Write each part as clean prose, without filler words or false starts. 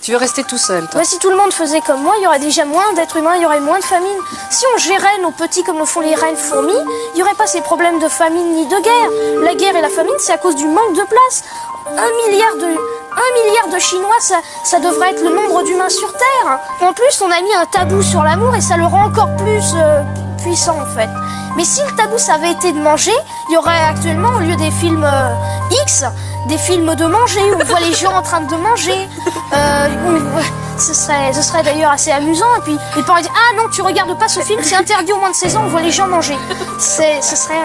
Tu veux rester tout seul, toi? Ouais, si tout le monde faisait comme moi, il y aurait déjà moins d'êtres humains, il y aurait moins de famine. Si on gérait nos petits comme le font les reines fourmis, il n'y aurait pas ces problèmes de famine ni de guerre. La guerre et la famine, c'est à cause du manque de place. 1 milliard de Chinois, ça devrait être le nombre d'humains sur Terre. En plus, on a mis un tabou sur l'amour et ça le rend encore plus puissant en fait. Mais si le tabou ça avait été de manger, il y aurait actuellement au lieu des films X, des films de manger où on voit les gens en train de manger. Ce serait d'ailleurs assez amusant. Et puis les parents disent ah non tu regardes pas ce film, c'est interdit au moins de 16 ans, on voit les gens manger. Ce serait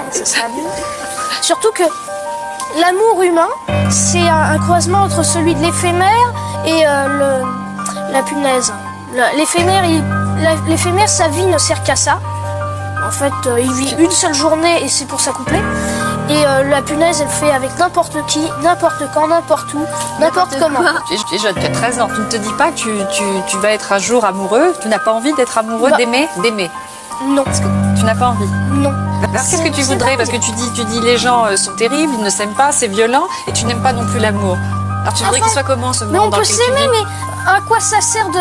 amusant. Surtout que l'amour humain, c'est un croisement entre celui de l'éphémère et la punaise. L'éphémère, sa vie ne sert qu'à ça. En fait, il vit une seule journée et c'est pour s'accoupler. Et la punaise, elle fait avec n'importe qui, n'importe quand, n'importe où, n'importe comment. Tu es jeune, tu as 13 ans. Tu ne te dis pas que tu vas être un jour amoureux. Tu n'as pas envie d'être amoureux, d'aimer? Non. Parce que tu n'as pas envie? Non. Alors qu'est-ce que tu voudrais? Parce que tu dis les gens sont terribles, ils ne s'aiment pas, c'est violent, et tu n'aimes pas non plus l'amour. Alors tu voudrais qu'il soit comment ce monde? Mais on peut s'aimer, mais à quoi ça sert de...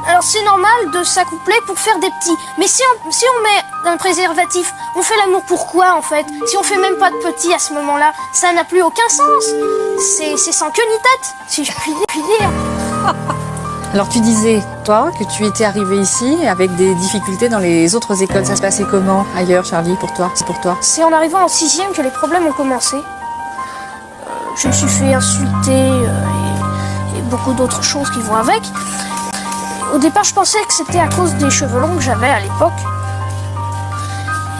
Alors c'est normal de s'accoupler pour faire des petits. Mais si on met un préservatif, on fait l'amour pourquoi en fait? Si on fait même pas de petits à ce moment-là, ça n'a plus aucun sens. C'est sans queue ni tête, si je puis dire. Alors tu disais, toi, que tu étais arrivé ici avec des difficultés dans les autres écoles. Ça se passait comment ailleurs, Charlie, pour toi? C'est en arrivant en 6e que les problèmes ont commencé. Je me suis fait insulter et beaucoup d'autres choses qui vont avec. Au départ, je pensais que c'était à cause des cheveux longs que j'avais à l'époque.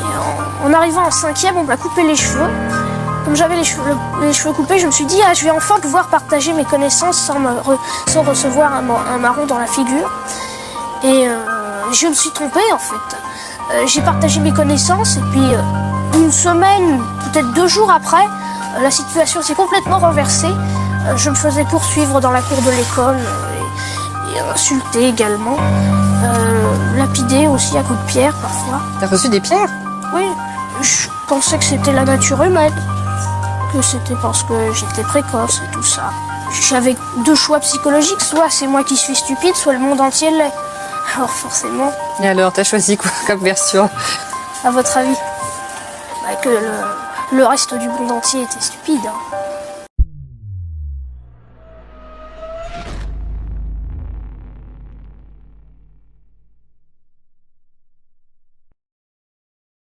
Et en arrivant en 5e, on m'a coupé les cheveux. Comme j'avais les cheveux coupés, je me suis dit je vais enfin pouvoir partager mes connaissances sans recevoir un marron dans la figure. Et je me suis trompée en fait. J'ai partagé mes connaissances et puis une semaine, peut-être 2 jours après, la situation s'est complètement renversée. Je me faisais poursuivre dans la cour de l'école et insulter également. Lapidée aussi à coups de pierre parfois. T'as reçu des pierres? Oui, je pensais que c'était la nature humaine. Que c'était parce que j'étais précoce et tout ça. J'avais 2 choix psychologiques, soit c'est moi qui suis stupide, soit le monde entier l'est. Alors forcément... Et alors, t'as choisi quoi comme version? À votre avis? Que le reste du monde entier était stupide.